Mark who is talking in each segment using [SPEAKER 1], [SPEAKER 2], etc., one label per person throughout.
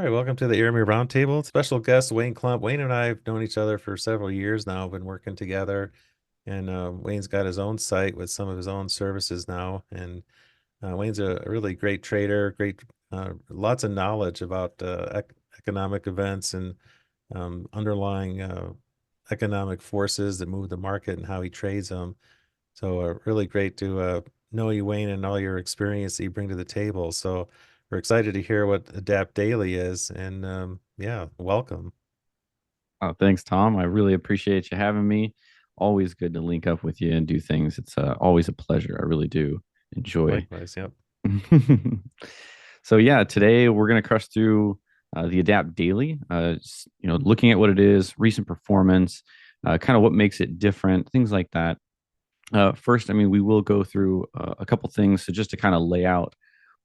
[SPEAKER 1] right, welcome to the Aramir Roundtable. Special guest Wayne Klump. Wayne and I have known each other for several years now, been working together, and Wayne's got his own site with some of his own services now. And Wayne's a really great trader, great, lots of knowledge about economic events and underlying economic forces that move the market and how he trades them. So really great to know you, Wayne, and all your experience that you bring to the table. So we're excited to hear what Adapt Daily is, and yeah, welcome.
[SPEAKER 2] Oh, thanks, Tom. I really appreciate you having me. Always good to link up with you and do things. It's always a pleasure. I really do enjoy.
[SPEAKER 1] Likewise, yep.
[SPEAKER 2] So yeah, today we're going to crush through the Adapt Daily. Looking at what it is, recent performance, kind of what makes it different, things like that. First, I mean, we will go through a couple things, so just to kind of lay out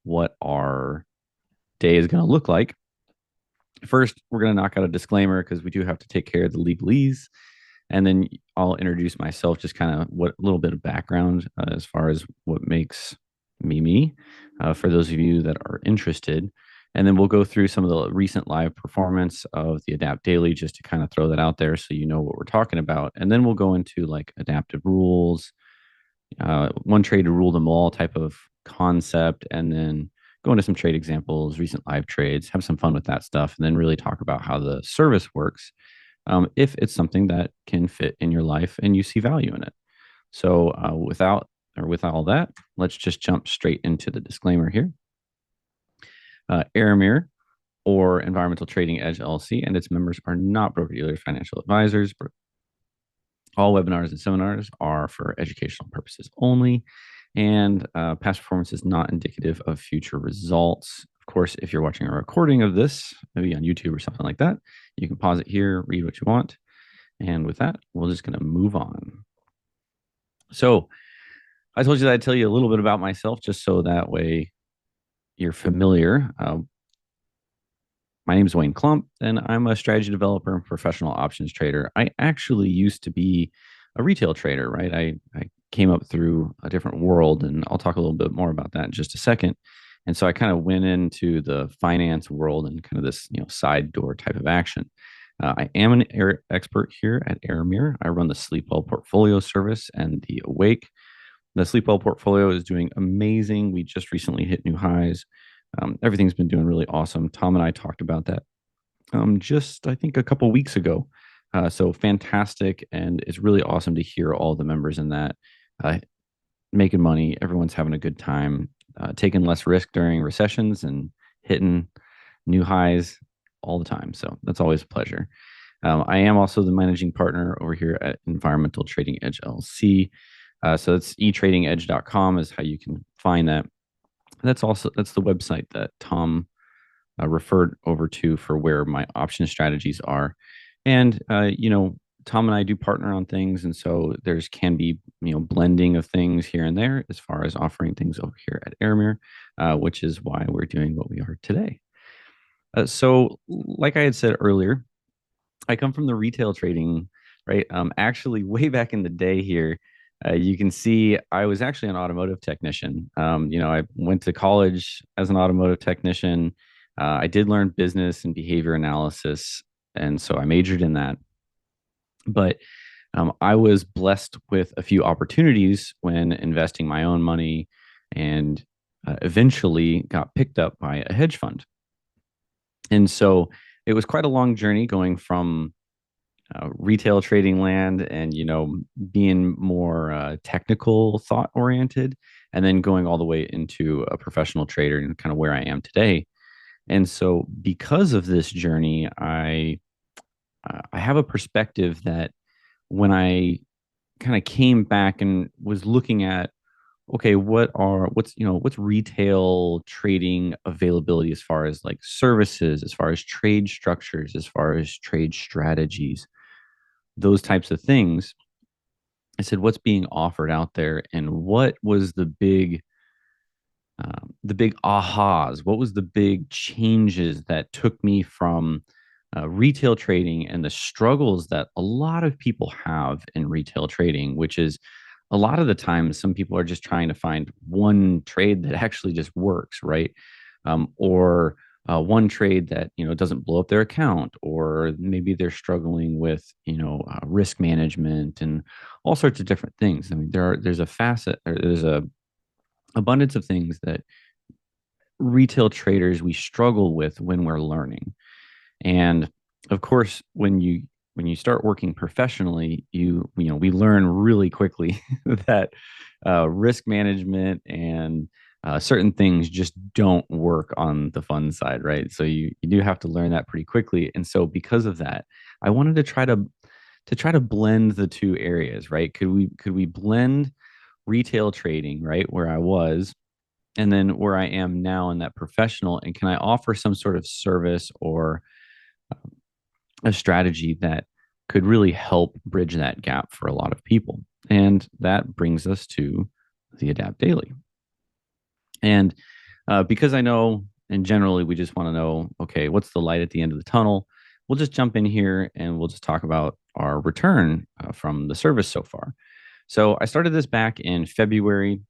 [SPEAKER 2] what our day is going to look like. First, we're going to knock out a disclaimer because we do have to take care of the legalese. And then I'll introduce myself, just kind of what a little bit of background as far as what makes me me, for those of you that are interested. And then we'll go through some of the recent live performance of the Adapt Daily just to kind of throw that out there so you know what we're talking about. And then we'll go into like adaptive rules, one trade to rule them all type of concept, and then go into some trade examples, recent live trades, have some fun with that stuff, and then really talk about how the service works, if it's something that can fit in your life and you see value in it. So, with all that, let's just jump straight into the disclaimer here. Aramir, or Environmental Trading Edge LLC, and its members are not broker dealers, financial advisors. All webinars and seminars are for educational purposes only, and past performance is not indicative of future results. Of course, if you're watching a recording of this, maybe on YouTube or something like that, you can pause it here, read what you want. And with that, we're just going to move on. So I told you that I'd tell you a little bit about myself, just so that way you're familiar. My name is Wayne Klump, and I'm a strategy developer and professional options trader. I actually used to be a retail trader, right? I came up through a different world, and I'll talk a little bit more about that in just a second. And so I kind of went into the finance world and kind of this, side door type of action. I am an expert here at Aramir. I run the Sleep Well portfolio service and the Awake. The Sleep Well portfolio is doing amazing. We just recently hit new highs. Everything's been doing really awesome. Tom and I talked about that just, I think, a couple weeks ago. So fantastic. And it's really awesome to hear all the members in that making money. Everyone's having a good time, taking less risk during recessions and hitting new highs all the time. So that's always a pleasure. I am also the managing partner over here at Environmental Trading Edge LLC. So it's etradingedge.com is how you can find that. That's the website that Tom referred over to for where my option strategies are. And Tom and I do partner on things, and so there's can be blending of things here and there as far as offering things over here at Aramir, which is why we're doing what we are today. So, like I had said earlier, I come from the retail trading, right? Actually, way back in the day here, you can see I was actually an automotive technician. I went to college as an automotive technician. I did learn business and behavior analysis, and so I majored in that. But I was blessed with a few opportunities when investing my own money, and eventually got picked up by a hedge fund. And so it was quite a long journey going from retail trading land and being more technical thought oriented, and then going all the way into a professional trader and kind of where I am today. And so because of this journey, I have a perspective that when I kind of came back and was looking at, okay, what's retail trading availability as far as like services, as far as trade structures, as far as trade strategies, those types of things. I said, what's being offered out there, and what was the big ahas? What was the big changes that took me from retail trading and the struggles that a lot of people have in retail trading, which is a lot of the time, some people are just trying to find one trade that actually just works, right? Or one trade that doesn't blow up their account, or maybe they're struggling with risk management and all sorts of different things. I mean, there's a facet, or there's a abundance of things that retail traders we struggle with when we're learning. And of course, when you start working professionally, we learn really quickly that risk management and certain things just don't work on the fund side, right? So you do have to learn that pretty quickly. And so because of that, I wanted to try to blend the two areas, right? Could we blend retail trading, right, where I was, and then where I am now in that professional, and can I offer some sort of service or a strategy that could really help bridge that gap for a lot of people? And that brings us to the Adapt Daily. And because I know, and generally we just want to know, okay, what's the light at the end of the tunnel? We'll just jump in here and we'll just talk about our return from the service so far. So I started this back in February.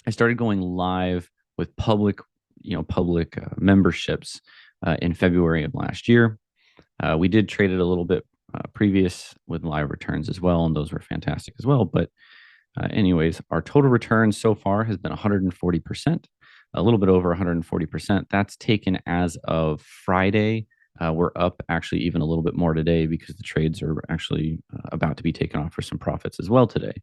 [SPEAKER 2] I started going live with public memberships in February of last year. We did trade it a little bit previous with live returns as well, and those were fantastic as well. But anyways, our total return so far has been 140%, a little bit over 140%. That's taken as of Friday. We're up actually even a little bit more today because the trades are actually about to be taken off for some profits as well today.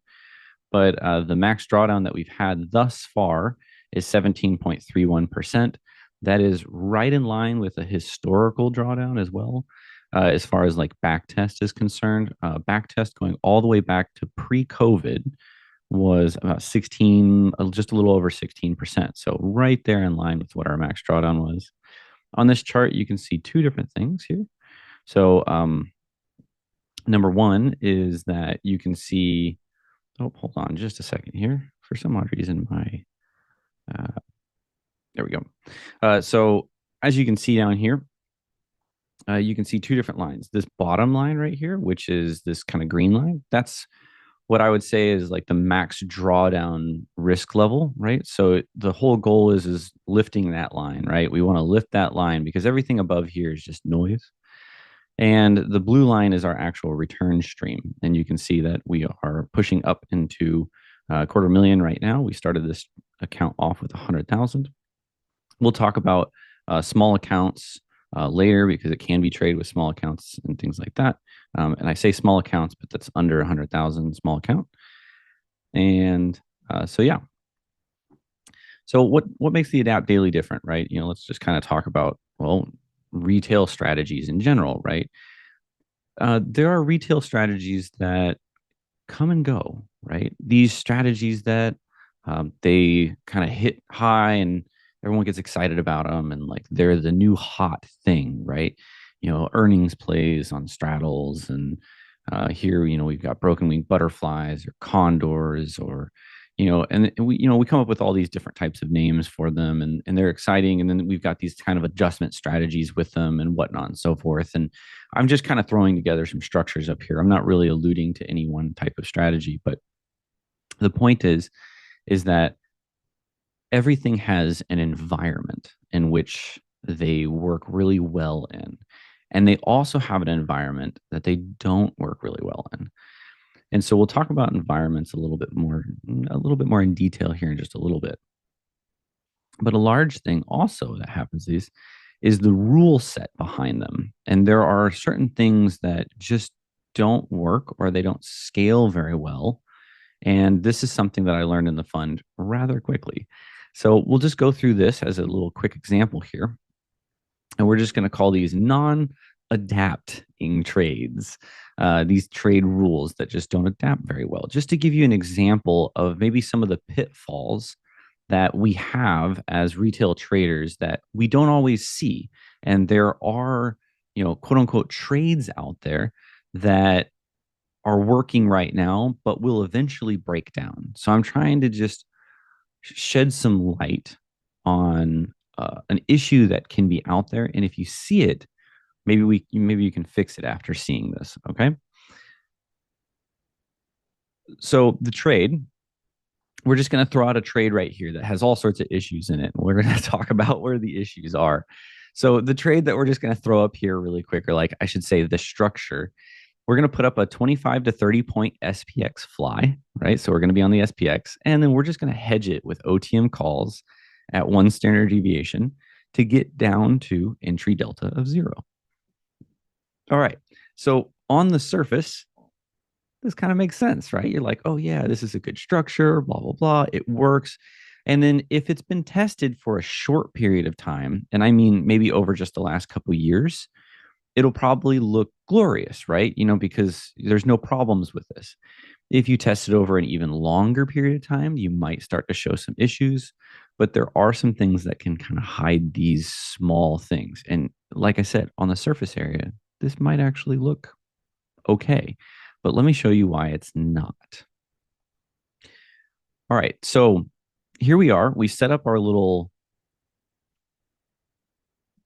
[SPEAKER 2] But the max drawdown that we've had thus far is 17.31%. That is right in line with a historical drawdown as well, as far as like back test is concerned. Back test going all the way back to pre-COVID was about 16, just a little over 16%. So right there in line with what our max drawdown was. On this chart, you can see two different things here. So number one is that you can see, oh, hold on just a second here. For some odd reason, there we go. So as you can see down here, you can see two different lines. This bottom line right here, which is this kind of green line, that's what I would say is like the max drawdown risk level, right? So the whole goal is lifting that line, right? We want to lift that line because everything above here is just noise. And the blue line is our actual return stream. And you can see that we are pushing up into a quarter million right now. We started this account off with 100,000. We'll talk about small accounts later because it can be traded with small accounts and things like that. And I say small accounts, but that's under 100,000 small account. And so, yeah. So what makes the Adapt Daily different, right? Let's just kind of talk about, well, retail strategies in general, right? There are retail strategies that come and go, right? These strategies that they kind of hit high and everyone gets excited about them, and like they're the new hot thing, right? Earnings plays on straddles, and here we've got broken wing butterflies or condors, or and we come up with all these different types of names for them, and they're exciting, and then we've got these kind of adjustment strategies with them and whatnot and so forth. And I'm just kind of throwing together some structures up here. I'm not really alluding to any one type of strategy, but the point is that everything has an environment in which they work really well in. And they also have an environment that they don't work really well in. And so we'll talk about environments a little bit more in detail here in just a little bit. But a large thing also that happens is the rule set behind them. And there are certain things that just don't work or they don't scale very well. And this is something that I learned in the fund rather quickly. So we'll just go through this as a little quick example here. And we're just going to call these non-adapting trades, these trade rules that just don't adapt very well. Just to give you an example of maybe some of the pitfalls that we have as retail traders that we don't always see. And there are, quote unquote, trades out there that are working right now, but will eventually break down. So I'm trying to just shed some light on an issue that can be out there, and if you see it, maybe you can fix it after seeing this. Okay. So the trade, we're just going to throw out a trade right here that has all sorts of issues in it. And we're going to talk about where the issues are. So the trade that we're just going to throw up here really quick, or like I should say the structure, we're going to put up a 25 to 30 point SPX fly, right? So we're going to be on the SPX, and then we're just going to hedge it with OTM calls at 1 standard deviation to get down to entry delta of 0. All right. So on the surface, this kind of makes sense, right? You're like, oh, yeah, this is a good structure, blah, blah, blah. It works. And then if it's been tested for a short period of time, and I mean maybe over just the last couple of years, it'll probably look glorious, right? Because there's no problems with this. If you test it over an even longer period of time, you might start to show some issues, but there are some things that can kind of hide these small things. And like I said, on the surface area, this might actually look okay, but let me show you why it's not. All right, so here we are. We set up our little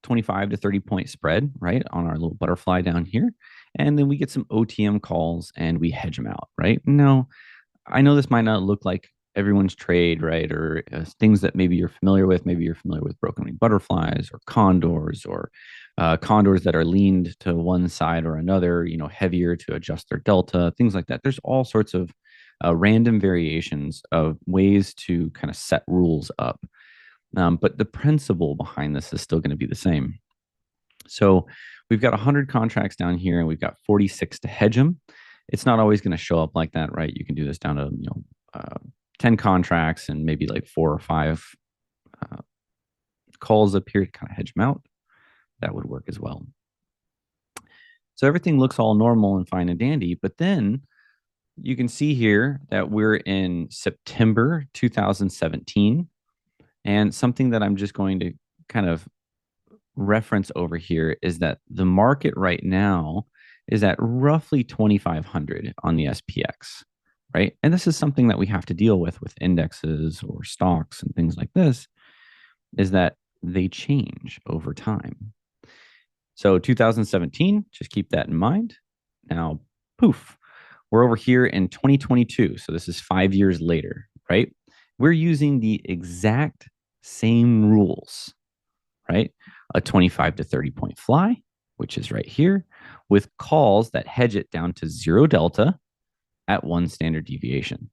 [SPEAKER 2] 25 to 30 point spread, right, on our little butterfly down here. And then we get some OTM calls and we hedge them out, right? Now, I know this might not look like everyone's trade, right? Or things that maybe you're familiar with. Maybe you're familiar with broken wing butterflies or condors that are leaned to one side or another, heavier to adjust their delta, things like that. There's all sorts of random variations of ways to kind of set rules up. But the principle behind this is still going to be the same. So we've got 100 contracts down here and we've got 46 to hedge them. It's not always going to show up like that, right? You can do this down to 10 contracts and maybe like 4 or 5 uh, calls up here to kind of hedge them out. That would work as well. So everything looks all normal and fine and dandy, but then you can see here that we're in September 2017, and something that I'm just going to kind of reference over here is that the market right now is at roughly 2,500 on the SPX, right? And this is something that we have to deal with indexes or stocks and things like this, is that they change over time. So 2017, just keep that in mind. Now, poof, we're over here in 2022. So this is 5 years later, right? We're using the exact same rules, right? A 25 to 30 point fly, which is right here, with calls that hedge it down to 0 delta at 1 standard deviation.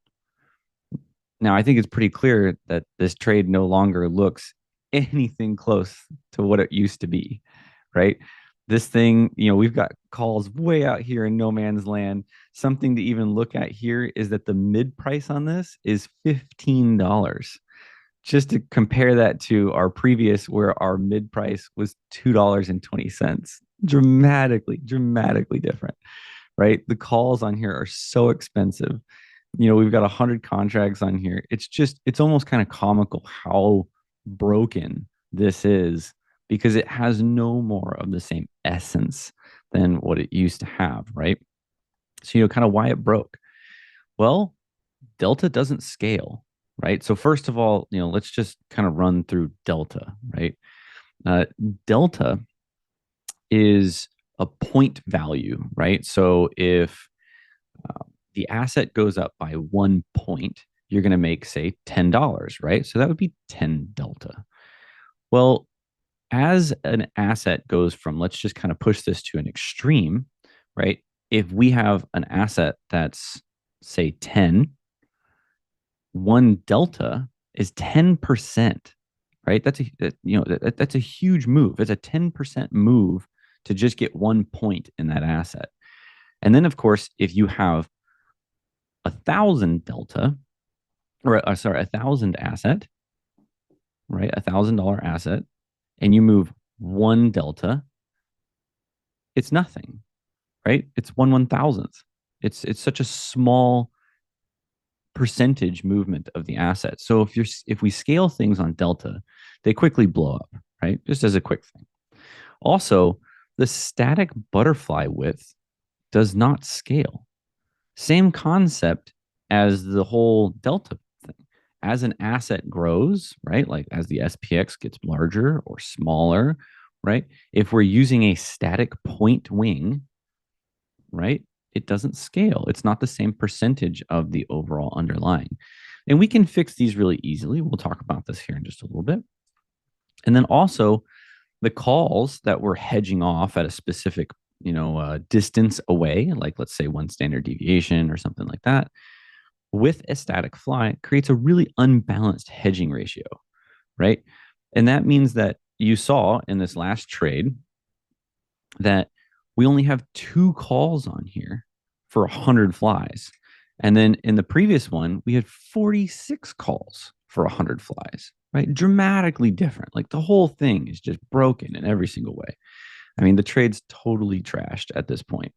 [SPEAKER 2] Now, I think it's pretty clear that this trade no longer looks anything close to what it used to be, right? This thing, we've got calls way out here in no man's land. Something to even look at here is that the mid price on this is $15. Just to compare that to our previous, where our mid price was $2.20. Dramatically different, right? The calls on here are so expensive. We've got 100 contracts on here. It's almost kind of comical how broken this is, because it has no more of the same essence than what it used to have, right? So, kind of why it broke. Well, Delta doesn't scale, right? So first of all, let's just kind of run through Delta, right? Delta is a point value, right? So if the asset goes up by 1 point, you're going to make, say, $10, right? So that would be 10 delta. Well, as an asset goes from, let's just kind of push this to an extreme, right? If we have an asset that's, say, 10, 1 delta is 10%, right? That's a huge move. It's a 10% move to just get 1 point in that asset. And then, of course, if you have 1,000 delta, or sorry, 1,000 asset, right? $1,000 asset, and you move 1 delta, it's nothing, right? It's 1/1,000th. It's such a small percentage movement of the asset. So if we scale things on delta, they quickly blow up, right? Just as a quick thing. Also, the static butterfly width does not scale. Same concept as the whole delta thing. As an asset grows, right? Like as the SPX gets larger or smaller, right? If we're using a static point wing, right? It doesn't scale. It's not the same percentage of the overall underlying. And we can fix these really easily. We'll talk about this here in just a little bit. And then also, The calls that we're hedging off at a specific, distance away, like let's say one standard deviation or something like that, with a static fly creates a really unbalanced hedging ratio, right? And that means that you saw in this last trade that we only have two calls on here for 100 flies. And then in the previous one, we had 46 calls for 100 flies, right? Dramatically different. Like the whole thing is just broken in every single way. I mean, the trade's totally trashed at this point.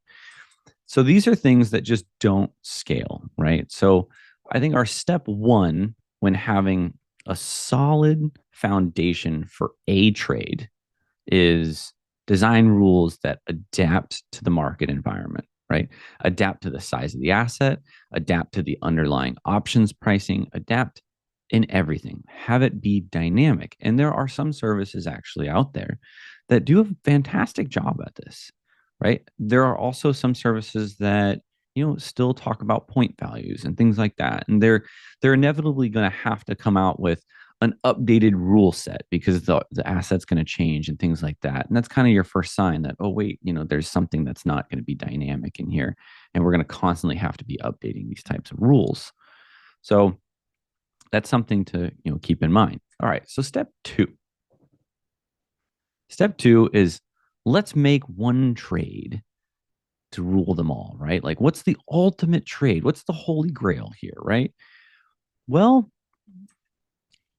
[SPEAKER 2] So these are things that just don't scale, right? So I think our step one when having a solid foundation for a trade is design rules that adapt to the market environment, right? Adapt to the size of the asset, adapt to the underlying options pricing, adapt in everything. Have it be dynamic. And there are some services actually out there that do a fantastic job at this, right? There are also some services that still talk about point values and things like that, and they're inevitably going to have to come out with an updated rule set because the asset's going to change and things like that. And that's kind of your first sign that, oh, wait, there's something that's not going to be dynamic in here. And we're going to constantly have to be updating these types of rules. So that's something to keep in mind. All right. So step two. Step two is let's make one trade to rule them all, right? Like what's the ultimate trade? What's the holy grail here, right? Well,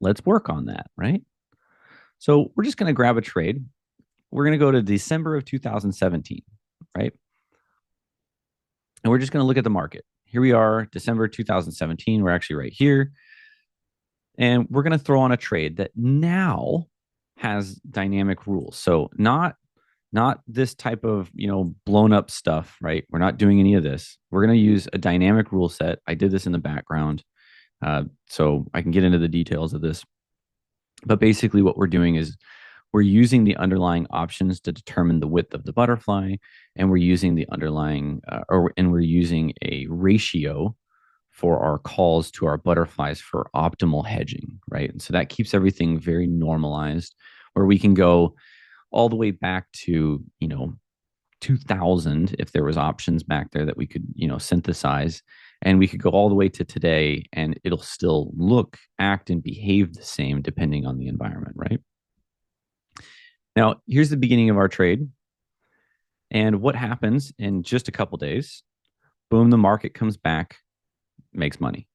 [SPEAKER 2] let's work on that, right? So we're just going to grab a trade. We're going to go to December of 2017, right? And we're just going to look at the market. Here we are, December 2017. We're actually right here. And we're going to throw on a trade that now has dynamic rules. So not this type of, blown up stuff, right? We're not doing any of this. We're going to use a dynamic rule set. I did this in the background, so I can get into the details of this. But basically what we're doing is we're using the underlying options to determine the width of the butterfly, and we're using the underlying, and we're using a ratio for our calls to our butterflies for optimal hedging, right? And so that keeps everything very normalized, where we can go all the way back to 2000 if there was options back there that we could synthesize, and we could go all the way to today and it'll still look, act, and behave the same depending on the environment, right? Now here's the beginning of our trade, and what happens in just a couple days. Boom, the market comes back, makes money.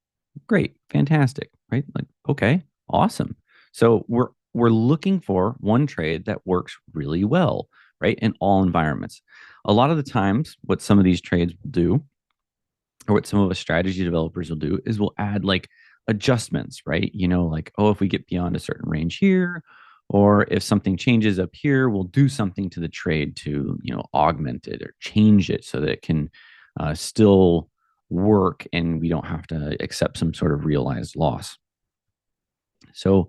[SPEAKER 2] Great, fantastic, right? Like, okay, awesome. So we're looking for one trade that works really well, right? In all environments. A lot of the times, what some of these trades will do, or what some of us strategy developers will do, is we'll add like adjustments, right? Like, oh, if we get beyond a certain range here, or if something changes up here, we'll do something to the trade to, augment it or change it so that it can still work and we don't have to accept some sort of realized loss. So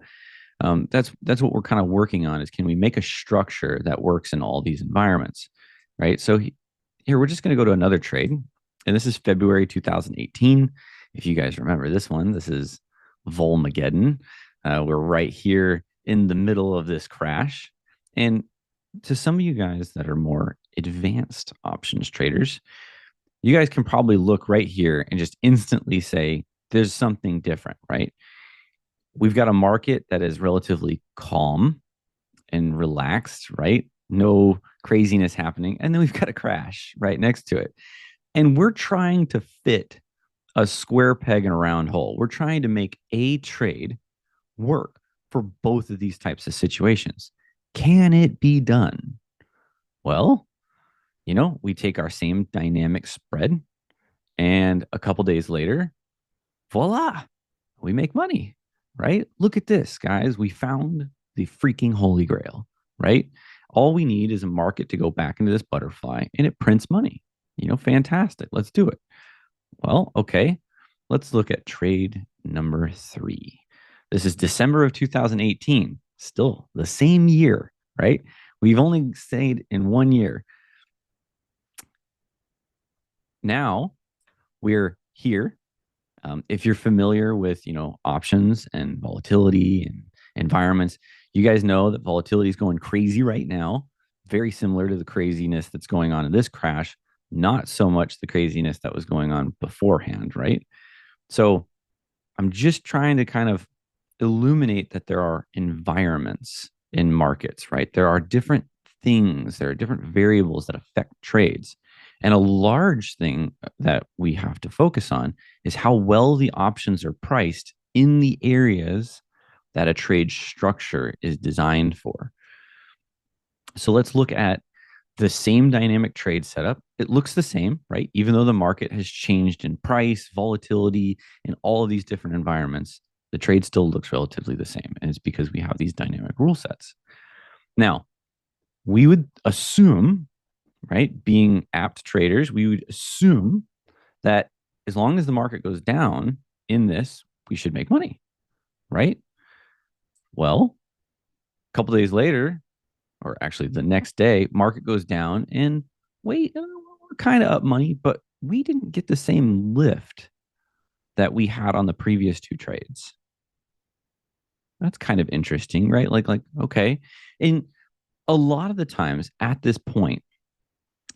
[SPEAKER 2] that's what we're kind of working on, is can we make a structure that works in all these environments, right? So here we're just going to go to another trade, and this is February 2018. If you guys remember this one, this is Volmageddon. We're right here in the middle of this crash. And to some of you guys that are more advanced options traders, you guys can probably look right here and just instantly say, there's something different, right? We've got a market that is relatively calm and relaxed, right? No craziness happening. And then we've got a crash right next to it. And we're trying to fit a square peg in a round hole. We're trying to make a trade work for both of these types of situations. Can it be done? Well, we take our same dynamic spread, and a couple days later, voila, we make money, right? Look at this, guys. We found the freaking holy grail, right? All we need is a market to go back into this butterfly and it prints money. Fantastic. Let's do it. Well, okay. Let's look at trade number 3. This is December of 2018, still the same year, right? We've only stayed in 1 year. Now we're here. If you're familiar with, options and volatility and environments, You guys know that volatility is going crazy right now, very similar to the craziness that's going on in this crash, not so much the craziness that was going on beforehand, right? So I'm just trying to kind of illuminate that there are environments in markets, right? There are different things, there are different variables that affect trades. And a large thing that we have to focus on is how well the options are priced in the areas that a trade structure is designed for. So let's look at the same dynamic trade setup. It looks the same, right? Even though the market has changed in price, volatility, in all of these different environments, the trade still looks relatively the same. And it's because we have these dynamic rule sets. Now, we would assume, right, being apt traders, we would assume that as long as the market goes down in this, we should make money, right? Well, a couple days later, or actually the next day, market goes down and wait, we're kind of up money, but we didn't get the same lift that we had on the previous two trades. That's kind of interesting, right? Like okay. And a lot of the times at this point,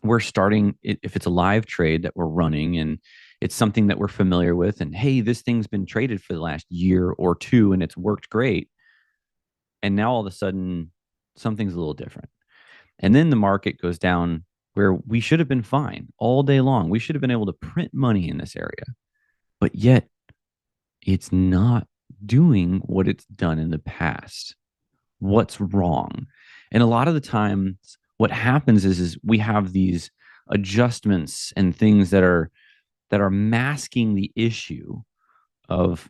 [SPEAKER 2] we're starting, if it's a live trade that we're running and it's something that we're familiar with, and hey, this thing's been traded for the last year or two and it's worked great. And now all of a sudden, something's a little different. And then the market goes down where we should have been fine all day long. We should have been able to print money in this area, but yet it's not doing what it's done in the past. What's wrong? And a lot of the times, what happens is we have these adjustments and things that are masking the issue of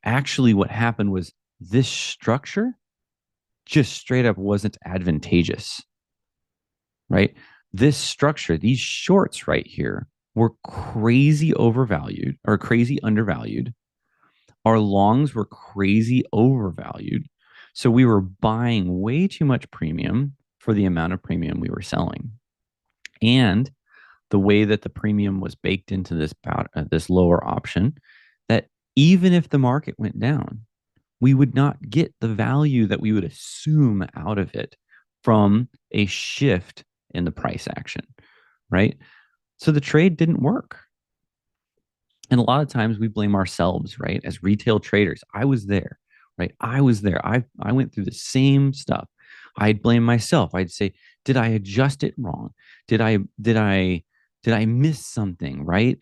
[SPEAKER 2] actually what happened was this structure just straight up wasn't advantageous, right? This structure, these shorts right here, were crazy overvalued or crazy undervalued. Our longs were crazy overvalued. So we were buying way too much premium for the amount of premium we were selling. And the way that the premium was baked into this lower option, that even if the market went down, we would not get the value that we would assume out of it from a shift in the price action, right? So the trade didn't work. And a lot of times we blame ourselves, right? As retail traders, I was there, right? I was there. I went through the same stuff. I'd blame myself. I'd say, did I adjust it wrong? Did I miss something, right?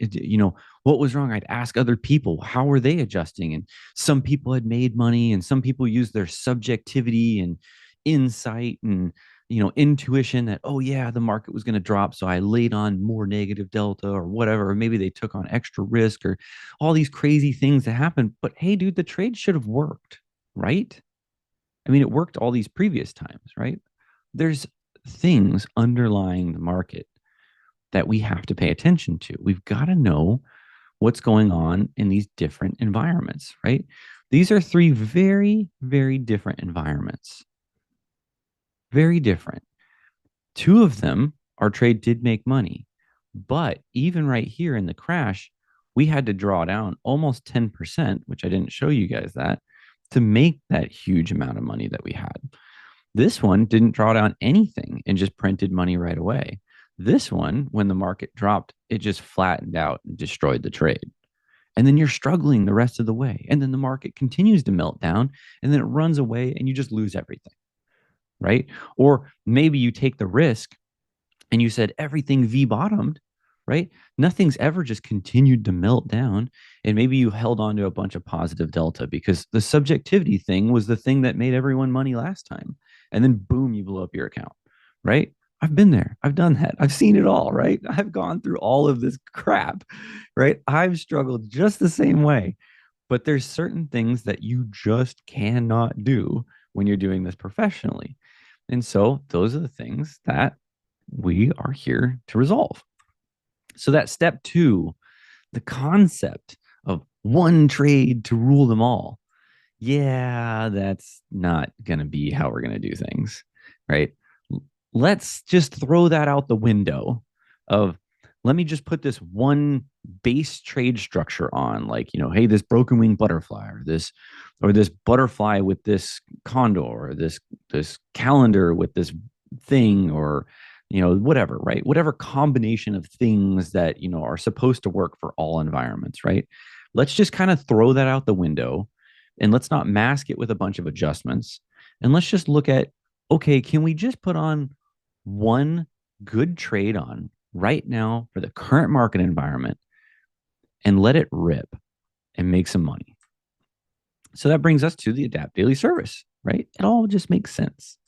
[SPEAKER 2] What was wrong? I'd ask other people, how were they adjusting? And some people had made money and some people used their subjectivity and insight and intuition that, oh yeah, the market was going to drop, so I laid on more negative delta or whatever, or maybe they took on extra risk or all these crazy things that happened. But hey, dude, the trade should have worked, right? I mean, it worked all these previous times, right? There's things underlying the market that we have to pay attention to. We've got to know what's going on in these different environments, right? These are three very, very different environments. Very different. Two of them, our trade did make money. But even right here in the crash, we had to draw down almost 10%, which I didn't show you guys that, to make that huge amount of money that we had. This one didn't draw down anything and just printed money right away. This one, when the market dropped, it just flattened out and destroyed the trade. And then you're struggling the rest of the way. And then the market continues to melt down and then it runs away and you just lose everything, right? Or maybe you take the risk and you said everything V bottomed, right? Nothing's ever just continued to melt down. And maybe you held on to a bunch of positive delta because the subjectivity thing was the thing that made everyone money last time. And then boom, you blew up your account, right? I've been there. I've done that. I've seen it all, right? I've gone through all of this crap, right? I've struggled just the same way. But there's certain things that you just cannot do when you're doing this professionally. And so those are the things that we are here to resolve. So that step two, the concept of one trade to rule them all. Yeah, that's not going to be how we're going to do things, right? Let's just throw that out the window of let me just put this one base trade structure on, like, hey, this broken wing butterfly, or this butterfly with this condor, or this calendar with this thing, or whatever, right? Whatever combination of things that are supposed to work for all environments, right? Let's just kind of throw that out the window, and let's not mask it with a bunch of adjustments, and let's just look at, okay, can we just put on one good trade on right now for the current market environment and let it rip and make some money? So that brings us to the adapt daily service, right? It all just makes sense.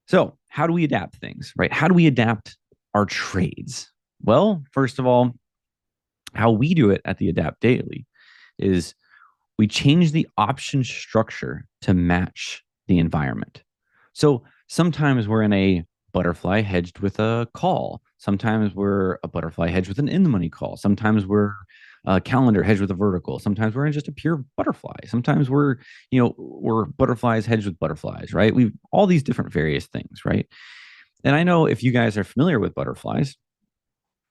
[SPEAKER 2] So, how do we adapt things, right? How do we adapt our trades? Well, first of all, how we do it at the Adapt Daily is we change the option structure to match the environment. So sometimes we're in a butterfly hedged with a call. Sometimes we're a butterfly hedged with an in the money call. Sometimes we're a calendar hedged with a vertical. Sometimes we're in just a pure butterfly. Sometimes we're butterflies hedged with butterflies, right? We've all these different various things, right? And I know if you guys are familiar with butterflies,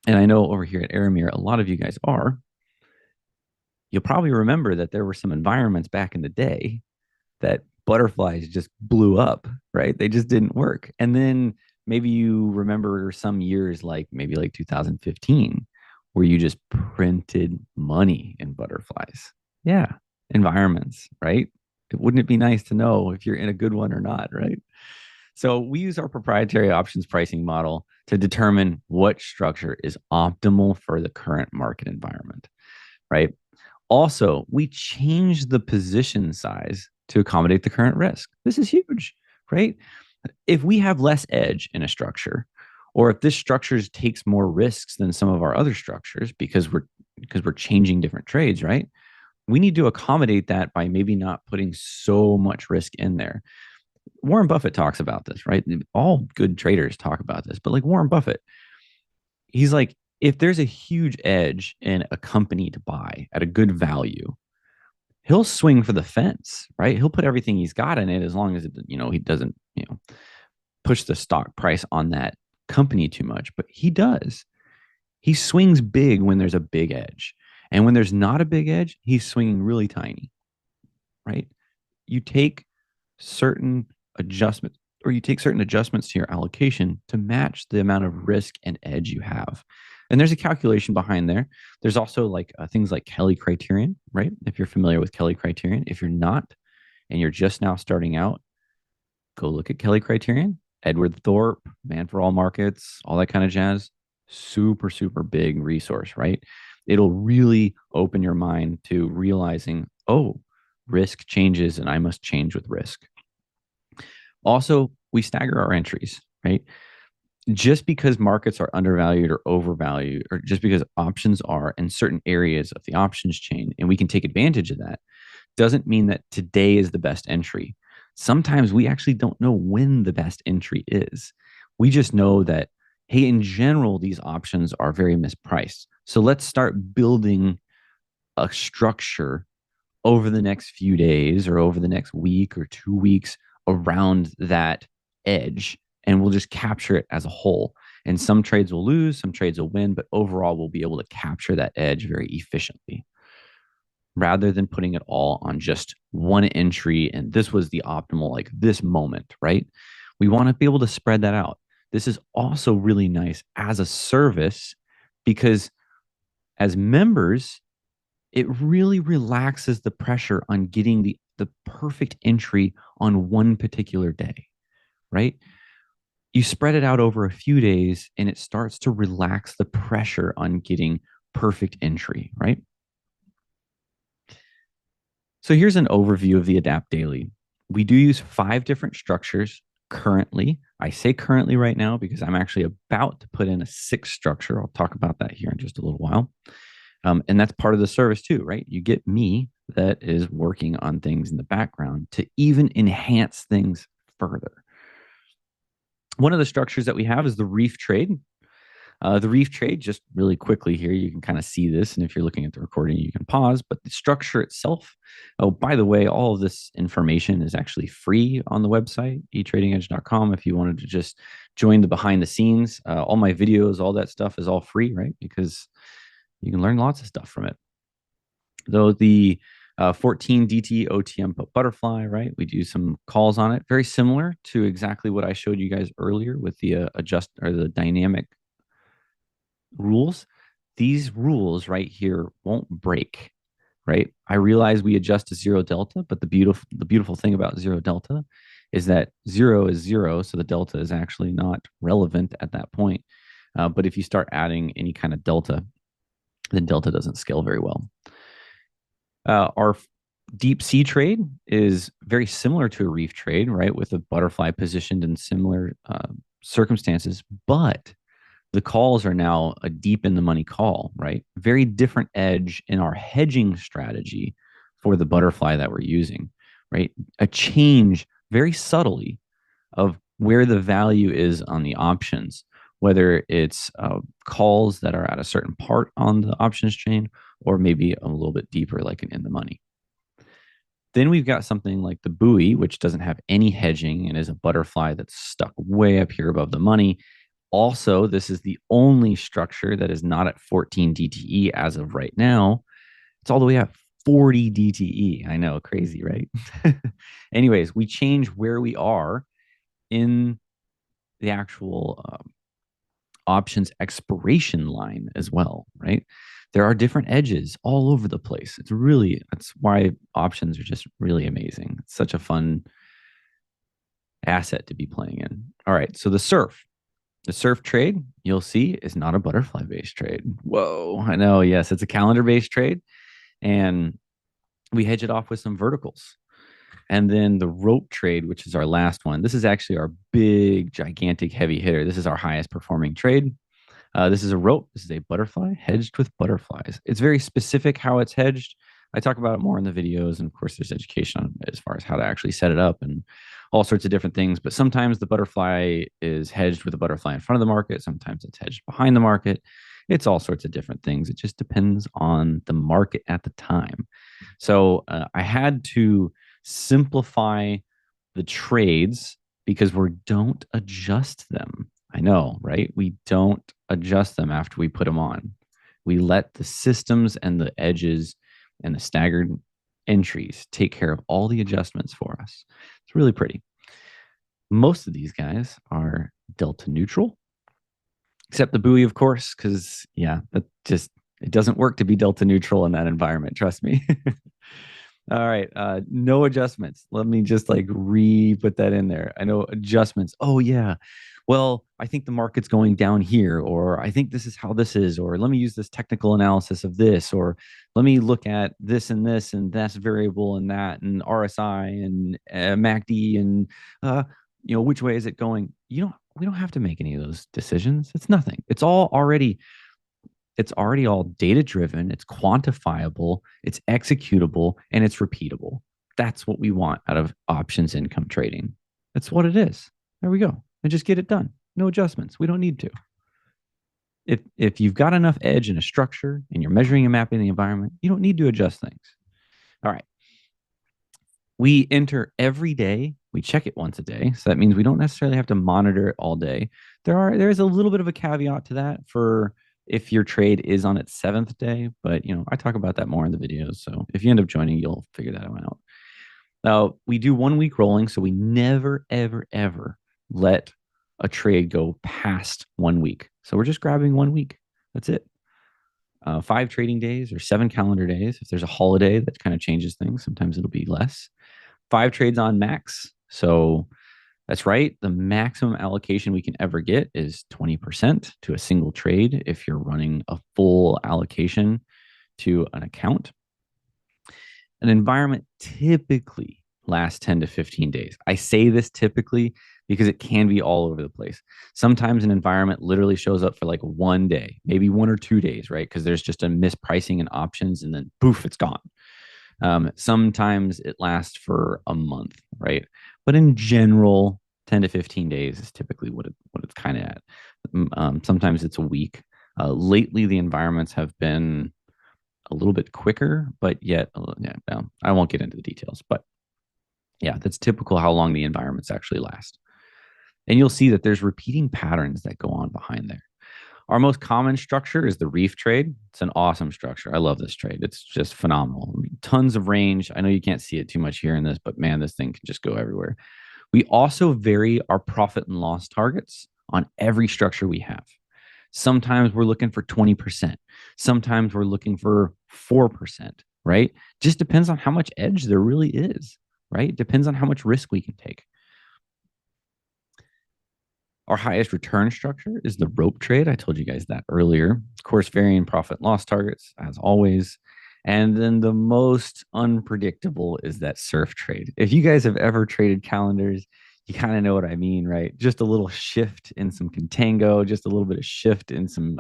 [SPEAKER 2] and I know over here at Aramir, a lot of you guys are, you'll probably remember that there were some environments back in the day that butterflies just blew up, right? They just didn't work. And then maybe you remember some years, like maybe like 2015, where you just printed money in butterflies. Yeah, environments, right? Wouldn't it be nice to know if you're in a good one or not, right? So we use our proprietary options pricing model to determine what structure is optimal for the current market environment, right? Also, we change the position size to accommodate the current risk. This is huge, right? If we have less edge in a structure, or if this structure takes more risks than some of our other structures because we're changing different trades, right? We need to accommodate that by maybe not putting so much risk in there. Warren Buffett talks about this, right? All good traders talk about this, but like Warren Buffett, he's like, if there's a huge edge in a company to buy at a good value, he'll swing for the fence, right? He'll put everything he's got in it as long as he doesn't, push the stock price on that company too much. But he does. He swings big when there's a big edge. And when there's not a big edge, he's swinging really tiny, right? You take certain adjustments or you take certain adjustments to your allocation to match the amount of risk and edge you have. And there's a calculation behind there. There's also like things like Kelly criterion, right? If you're familiar with Kelly criterion, if you're not and you're just now starting out, go look at Kelly criterion. Edward Thorpe, Man for All Markets, all that kind of jazz. Super, super big resource, right? It'll really open your mind to realizing, oh, risk changes and I must change with risk. Also, we stagger our entries, right? Just because markets are undervalued or overvalued, or just because options are in certain areas of the options chain and we can take advantage of that, doesn't mean that today is the best entry. Sometimes we actually don't know when the best entry is. We just know that, hey, in general, these options are very mispriced. So let's start building a structure over the next few days or over the next week or 2 weeks around that edge, and we'll just capture it as a whole. And some trades will lose, some trades will win, but overall, we'll be able to capture that edge very efficiently rather than putting it all on just one entry. And this was the optimal, like this moment, right? We want to be able to spread that out. This is also really nice as a service because as members, it really relaxes the pressure on getting the perfect entry on one particular day, right? You spread it out over a few days and it starts to relax the pressure on getting perfect entry, right? So here's an overview of the Adapt Daily. We do use 5 different structures currently. I say currently right now because I'm actually about to put in a 6th structure. I'll talk about that here in just a little while. And that's part of the service too, right? You get me that is working on things in the background to even enhance things further. One of the structures that we have is the reef trade. The reef trade, just really quickly here, you can kind of see this. And if you're looking at the recording, you can pause. But the structure itself, oh, by the way, all of this information is actually free on the website, etradingedge.com. If you wanted to just join the behind the scenes, all my videos, all that stuff is all free, right? Because you can learn lots of stuff from it. Though the 14 DT OTM put butterfly, right? We do some calls on it, very similar to exactly what I showed you guys earlier with the adjust or the dynamic rules. These rules right here won't break, right? I realize we adjust to zero delta, but the beautiful thing about zero delta is that zero is zero, so the delta is actually not relevant at that point. But if you start adding any kind of delta, then delta doesn't scale very well. Our deep sea trade is very similar to a reef trade, right? With a butterfly positioned in similar circumstances, but the calls are now a deep in the money call, right? Very different edge in our hedging strategy for the butterfly that we're using, right? A change very subtly of where the value is on the options, whether it's calls that are at a certain part on the options chain or maybe a little bit deeper, like an in the money. Then we've got something like the buoy, which doesn't have any hedging and is a butterfly that's stuck way up here above the money. Also, this is the only structure that is not at 14 DTE as of right now. It's all the way at 40 DTE. I know, crazy, right? Anyways, we change where we are in the actual options expiration line as well, right? There are different edges all over the place. That's why options are just really amazing. It's such a fun asset to be playing in. All right, so the surf trade, you'll see, is not a butterfly based trade. Whoa, I know. Yes, it's a calendar based trade. And we hedge it off with some verticals. And then the rope trade, which is our last one. This is actually our big, gigantic, heavy hitter. This is our highest performing trade. This is a rope. This is a butterfly hedged with butterflies. It's very specific how it's hedged. I talk about it more in the videos. And of course, there's education on as far as how to actually set it up and all sorts of different things. But sometimes the butterfly is hedged with a butterfly in front of the market. Sometimes it's hedged behind the market. It's all sorts of different things. It just depends on the market at the time. So I had to simplify the trades because we don't adjust them. I know, right? We don't adjust them after we put them on. We let the systems and the edges and the staggered entries take care of all the adjustments for us. It's really pretty. Most of these guys are delta neutral, except the buoy, of course, because yeah, it doesn't work to be delta neutral in that environment. Trust me. All right. No adjustments. Let me just like re-put that in there. I know adjustments. Oh, yeah. Well, I think the market's going down here, or I think this is how this is, or let me use this technical analysis of this, or let me look at this and that's variable and that and RSI and MACD and which way is it going? We don't have to make any of those decisions. It's nothing. It's already all data driven, it's quantifiable, it's executable, and it's repeatable. That's what we want out of options income trading. That's what it is. There we go. And just get it done. No adjustments. We don't need to. If you've got enough edge in a structure and you're measuring and mapping the environment, you don't need to adjust things. All right. We enter every day. We check it once a day. So that means we don't necessarily have to monitor it all day. There is a little bit of a caveat to that for if your trade is on its seventh day, but I talk about that more in the videos. So if you end up joining, you'll figure that one out. Now we do 1 week rolling, so we never, ever, ever let a trade go past 1 week. So we're just grabbing 1 week. That's it. 5 trading days or 7 calendar days. If there's a holiday, that kind of changes things. Sometimes it'll be less. 5 trades on max. So that's right. The maximum allocation we can ever get is 20% to a single trade if you're running a full allocation to an account. An environment typically lasts 10 to 15 days. I say this typically because it can be all over the place. Sometimes an environment literally shows up for like 1 day, maybe 1 or 2 days, right? Because there's just a mispricing in options and then poof, it's gone. Sometimes it lasts for a month, right? But in general, 10 to 15 days is typically what it's kind of at. Sometimes it's a week. Lately, the environments have been a little bit quicker, but yet, yeah, no, I won't get into the details. But yeah, that's typical how long the environments actually last. And you'll see that there's repeating patterns that go on behind there. Our most common structure is the reef trade. It's an awesome structure. I love this trade. It's just phenomenal. I mean, tons of range. I know you can't see it too much here in this, but man, this thing can just go everywhere. We also vary our profit and loss targets on every structure we have. Sometimes we're looking for 20%. Sometimes we're looking for 4%, right? Just depends on how much edge there really is, right? Depends on how much risk we can take. Our highest return structure is the rope trade. I told you guys that earlier. Of course, varying profit loss targets, as always. And then the most unpredictable is that surf trade. If you guys have ever traded calendars, you kind of know what I mean, right? Just a little shift in some contango, just a little bit of shift in some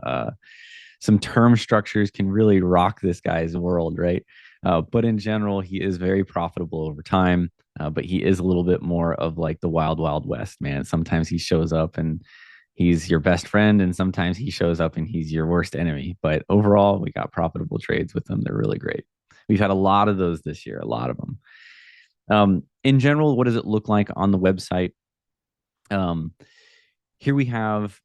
[SPEAKER 2] term structures can really rock this guy's world, right? But in general, he is very profitable over time. But he is a little bit more of like the wild, wild west, man. Sometimes he shows up and he's your best friend, and sometimes he shows up and he's your worst enemy. But overall, we got profitable trades with them. They're really great. We've had a lot of those this year, a lot of them. In general, what does it look like on the website? Um, Here we have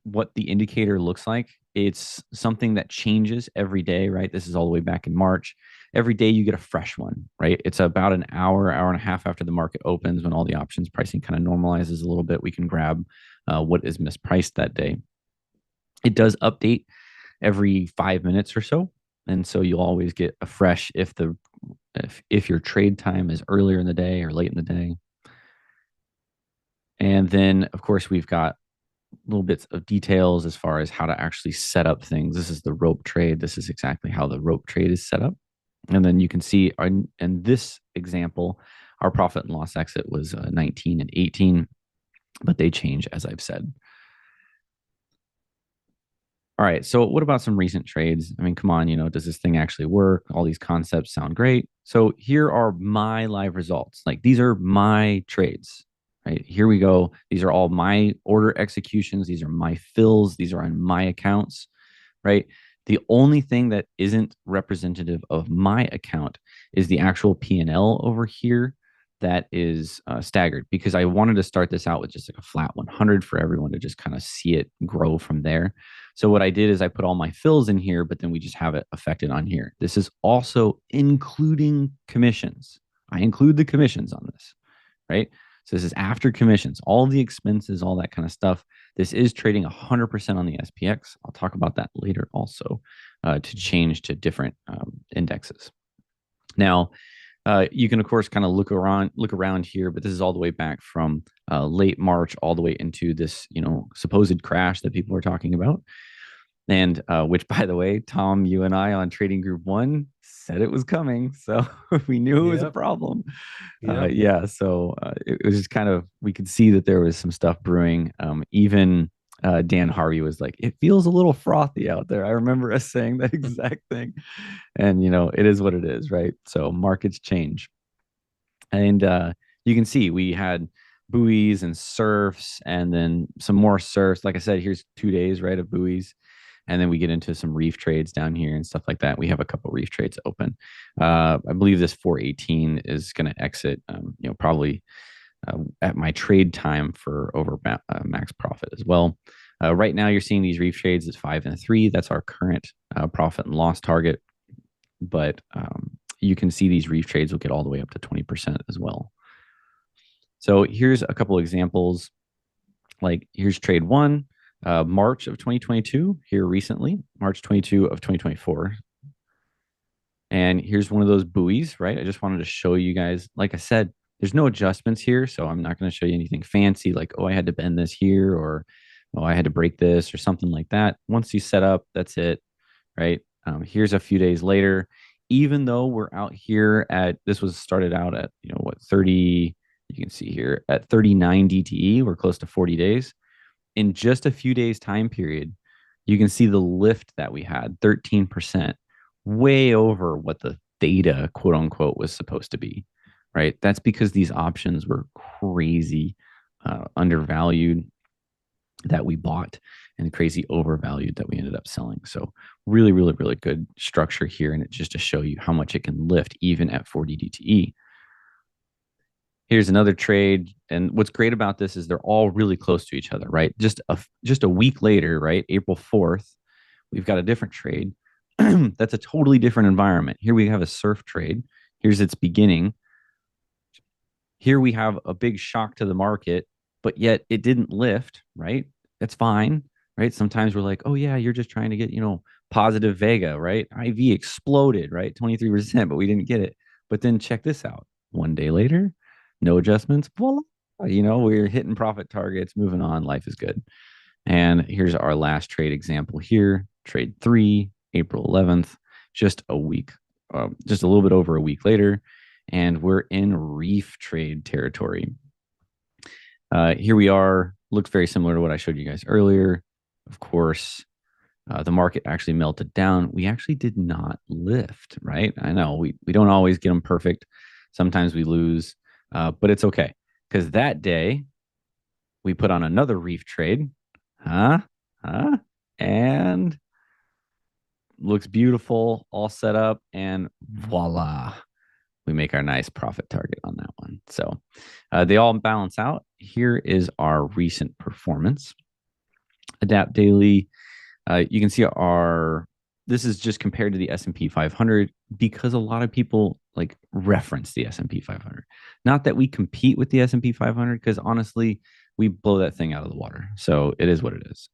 [SPEAKER 2] what the indicator looks like. It's something that changes every day, right? This is all the way back in March. Every day you get a fresh one, right? It's about an hour, hour and a half after the market opens when all the options pricing kind of normalizes a little bit. We can grab what is mispriced that day. It does update every 5 minutes or so. And so you'll always get a fresh if your trade time is earlier in the day or late in the day. And then, of course, we've got little bits of details as far as how to actually set up things. This is the rope trade. This is exactly how the rope trade is set up. And then you can see in this example, our profit and loss exit was 19 and 18, but they change, as I've said. All right. So, what about some recent trades? I mean, come on, does this thing actually work? All these concepts sound great. So, here are my live results. Like, these are my trades, right? Here we go. These are all my order executions. These are my fills. These are on my accounts, right? The only thing that isn't representative of my account is the actual P&L over here that is staggered, because I wanted to start this out with just like a flat 100 for everyone to just kind of see it grow from there. So what I did is I put all my fills in here, but then we just have it affected on here. This is also including commissions. I include the commissions on this, right? So this is after commissions, all the expenses, all that kind of stuff. This is trading 100% on the SPX. I'll talk about that later also to change to different indexes. Now, you can of course kind of look around here, but this is all the way back from late March all the way into this supposed crash that people are talking about. And which, by the way, Tom, you and I on Trading Group One said it was coming, so we knew it was a problem.
[SPEAKER 1] Yep.
[SPEAKER 2] Yeah, so it was just kind of, we could see that there was some stuff brewing. Even Dan Harvey was like, "It feels a little frothy out there." I remember us saying that exact thing, and it is what it is, right? So markets change, and you can see we had buoys and surfs, and then some more surfs. Like I said, here's 2 days, right, of buoys. And then we get into some reef trades down here and stuff like that. We have a couple reef trades open. I believe this 418 is going to exit, probably at my trade time for over max profit as well. Right now, you're seeing these reef trades at 5 and 3. That's our current profit and loss target. But you can see these reef trades will get all the way up to 20% as well. So here's a couple examples. Like here's trade one. March of 2022 here recently, March 22 of 2024. And here's one of those buoys, right? I just wanted to show you guys, like I said, there's no adjustments here. So I'm not going to show you anything fancy like, oh, I had to bend this here, or, oh, I had to break this or something like that. Once you set up, that's it, right? Here's a few days later. Even though we're out here this was started out at, 30, you can see here at 39 DTE, we're close to 40 days. In just a few days time period, you can see the lift that we had, 13%, way over what the theta, quote unquote, was supposed to be, right? That's because these options were crazy undervalued. that we bought and crazy overvalued that we ended up selling. So really, really, really good structure here. And it's just to show you how much it can lift even at 40 DTE. Here's another trade. And what's great about this is they're all really close to each other, right? Just a week later, right? April 4th, we've got a different trade. That's a totally different environment. Here we have a surf trade. Here's its beginning. Here we have a big shock to the market, but yet it didn't lift, right? That's fine, right? Sometimes we're like, oh yeah, you're just trying to get, positive Vega, right? IV exploded, right? 23%, but we didn't get it. But then check this out. 1 day later, no adjustments, voila. We're hitting profit targets, moving on, life is good. And here's our last trade example here. Trade 3, April 11th, just a week, just a little bit over a week later. And we're in reef trade territory. Here we are. Looks very similar to what I showed you guys earlier. Of course, the market actually melted down. We actually did not lift, right? I know we don't always get them perfect. Sometimes we lose, but it's okay. Because that day, we put on another reef trade. And looks beautiful, all set up, and voila, we make our nice profit target on that one. So they all balance out. Here is our recent performance. Adapt daily. You can see this is just compared to the S&P 500 because a lot of people like reference the S&P 500. Not that we compete with the S&P 500 because honestly, we blow that thing out of the water. So it is what it is.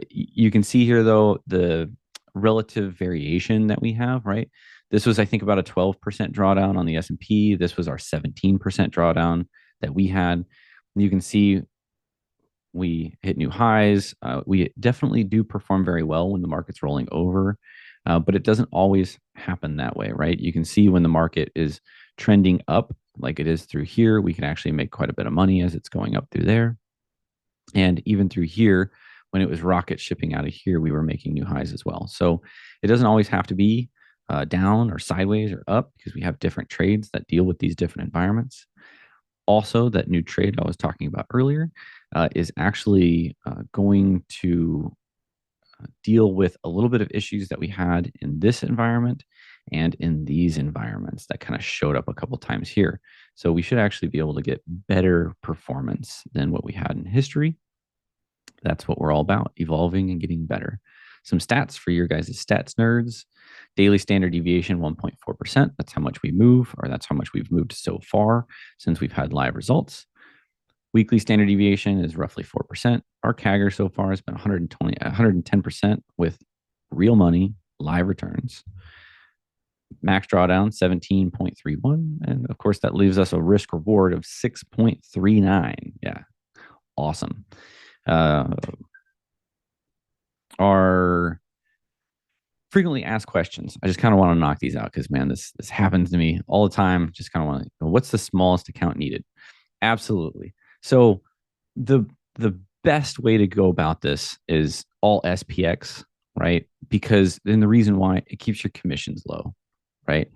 [SPEAKER 2] You can see here though the relative variation that we have, right? This was, I think, about a 12% drawdown on the S&P. This was our 17% drawdown that we had. You can see we hit new highs. We definitely do perform very well when the market's rolling over, but it doesn't always happen that way, right? You can see when the market is trending up, like it is through here, we can actually make quite a bit of money as it's going up through there. And even through here, when it was rocket shipping out of here, we were making new highs as well. So it doesn't always have to be down or sideways or up because we have different trades that deal with these different environments. Also, that new trade I was talking about earlier is actually going to deal with a little bit of issues that we had in this environment and in these environments that kind of showed up a couple times here. So we should actually be able to get better performance than what we had in history. That's what we're all about, evolving and getting better. Some stats for your guys' stats nerds. Daily standard deviation, 1.4%. That's how much we move, or that's how much we've moved so far since we've had live results. Weekly standard deviation is roughly 4%. Our CAGR so far has been 110% with real money, live returns. Max drawdown, 17.31. And of course, that leaves us a risk reward of 6.39. Yeah, awesome. Our frequently asked questions. I just kind of want to knock these out because, man, this happens to me all the time. Just kind of want to, what's the smallest account needed? Absolutely. So the best way to go about this is all SPX, right? Because then the reason why it keeps your commissions low, right?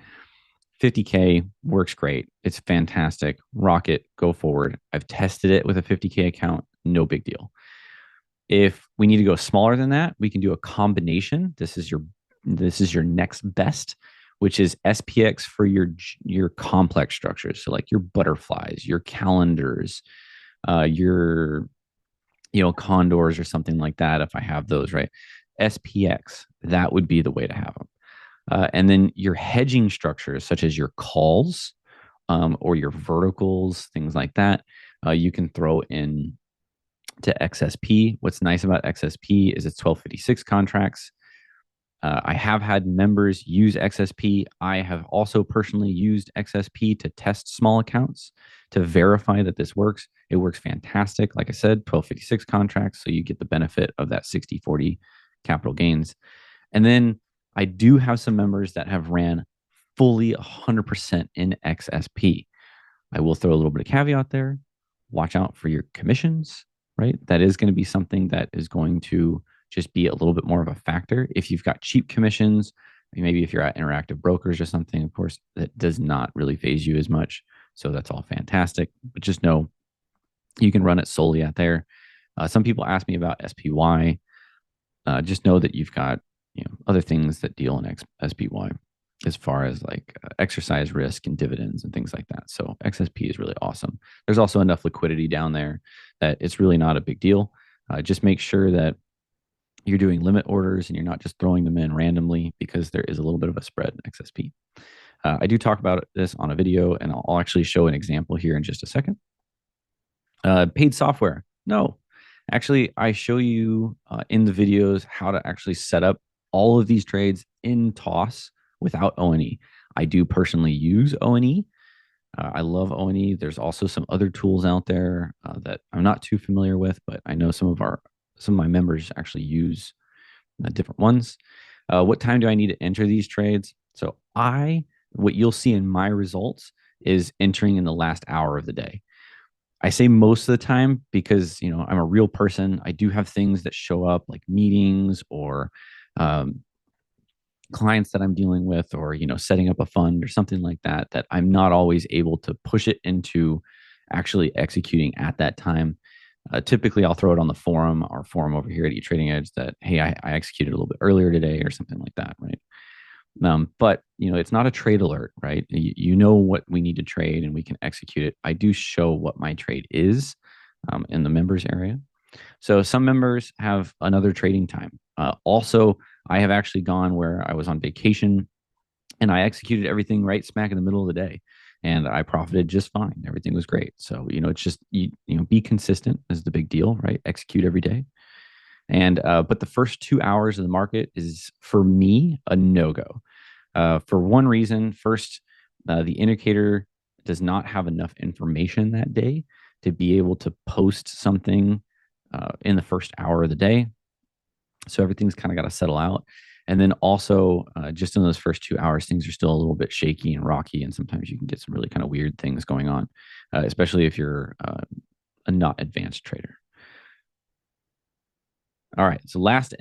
[SPEAKER 2] 50K works great. It's fantastic. Rock it, go forward. I've tested it with a 50K account, no big deal. If we need to go smaller than that, we can do a combination. This is your next best, which is SPX for your complex structures. So like your butterflies, your calendars, your condors or something like that. If I have those, right? SPX, that would be the way to have them. And then your hedging structures, such as your calls or your verticals, things like that, you can throw in to XSP. What's nice about XSP is it's 1256 contracts. I have had members use XSP. I have also personally used XSP to test small accounts to verify that this works. It works fantastic. Like I said, 1256 contracts. So you get the benefit of that 60/40 capital gains. And then I do have some members that have ran fully 100% in XSP. I will throw a little bit of caveat there. Watch out for your commissions, right? That is going to be something that is going to just be a little bit more of a factor. If you've got cheap commissions, maybe if you're at Interactive Brokers or something, of course, that does not really phase you as much. So that's all fantastic. But just know you can run it solely out there. Some people ask me about SPY. Just know that you've got other things that deal in SPY as far as like exercise risk and dividends and things like that. So XSP is really awesome. There's also enough liquidity down there that it's really not a big deal. Just make sure that you're doing limit orders and you're not just throwing them in randomly, because there is a little bit of a spread in XSP. I do talk about this on a video, and I'll actually show an example here in just a second. Paid software. No, actually, I show you in the videos how to actually set up all of these trades in TOS without O&E. I do personally use O&E. I love O&E. There's also some other tools out there that I'm not too familiar with, but I know some of my members actually use different ones. What time do I need to enter these trades? So what you'll see in my results is entering in the last hour of the day. I say most of the time because I'm a real person. I do have things that show up like meetings or clients that I'm dealing with, or setting up a fund or something like that, that I'm not always able to push it into actually executing at that time. Typically, I'll throw it on the forum, our forum over here at eTrading Edge, that hey, I executed a little bit earlier today or something like that, right? But it's not a trade alert, right? You know what we need to trade and we can execute it. I do show what my trade is in the members area. So some members have another trading time. Also, I have actually gone where I was on vacation and I executed everything right smack in the middle of the day, and I profited just fine. Everything was great. So it's just be consistent is the big deal, right? Execute every day. And but the first 2 hours of the market is for me a no-go. For one reason. First, the indicator does not have enough information that day to be able to post something in the first hour of the day. So everything's kind of got to settle out. And then also, just in those first 2 hours, things are still a little bit shaky and rocky. And sometimes you can get some really kind of weird things going on, especially if you're a not advanced trader. All right. So last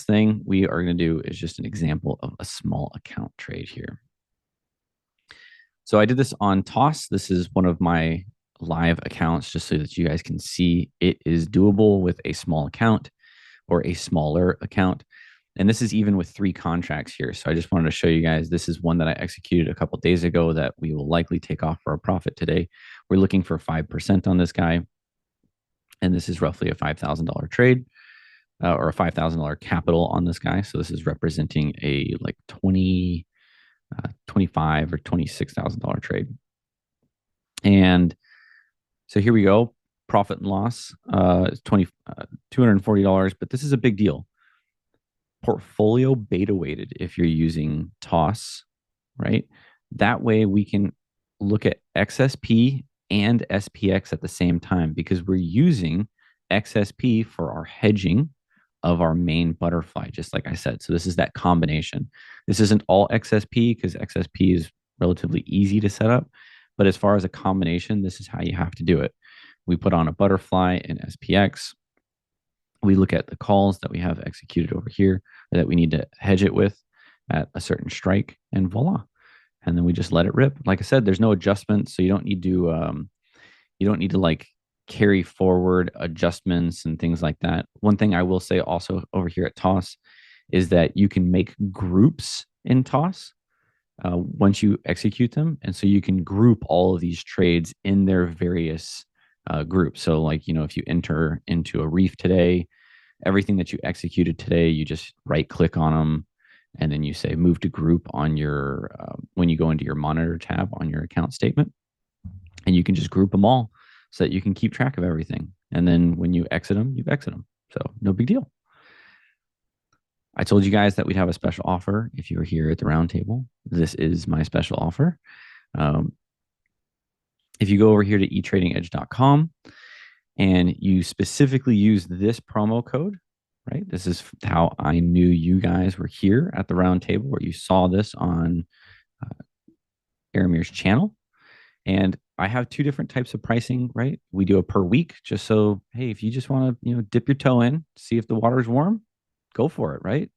[SPEAKER 2] thing we are going to do is just an example of a small account trade here. So I did this on TOS. This is one of my live accounts, just so that you guys can see it is doable with a small account or a smaller account. And this is even with 3 contracts here. So I just wanted to show you guys, this is one that I executed a couple days ago that we will likely take off for a profit today. We're looking for 5% on this guy. And this is roughly a $5,000 trade or a $5,000 capital on this guy. So this is representing a like $25,000 or $26,000 trade. And so here we go. Profit and loss is $240, but this is a big deal. Portfolio beta weighted if you're using TOS, right? That way we can look at XSP and SPX at the same time, because we're using XSP for our hedging of our main butterfly, just like I said. So this is that combination. This isn't all XSP because XSP is relatively easy to set up. But as far as a combination, this is how you have to do it. We put on a butterfly in SPX. We look at the calls that we have executed over here that we need to hedge it with at a certain strike, and voila. And then we just let it rip. Like I said, there's no adjustments, so you don't need to like carry forward adjustments and things like that. One thing I will say also over here at TOS is that you can make groups in TOS once you execute them, and so you can group all of these trades in their various groups. So like if you enter into a reef today, everything that you executed today, you just right click on them, and then you say move to group on your when you go into your monitor tab on your account statement, and you can just group them all so that you can keep track of everything. And then when you exit them, you exit them. So no big deal. I told you guys that we'd have a special offer if you were here at the roundtable. This is my special offer. If you go over here to etradingedge.com and you specifically use this promo code, right? This is how I knew you guys were here at the roundtable, where you saw this on Aramir's channel. And I have 2 different types of pricing, right? We do a per week, just so, hey, if you just want to, dip your toe in, see if the water's warm, go for it, right?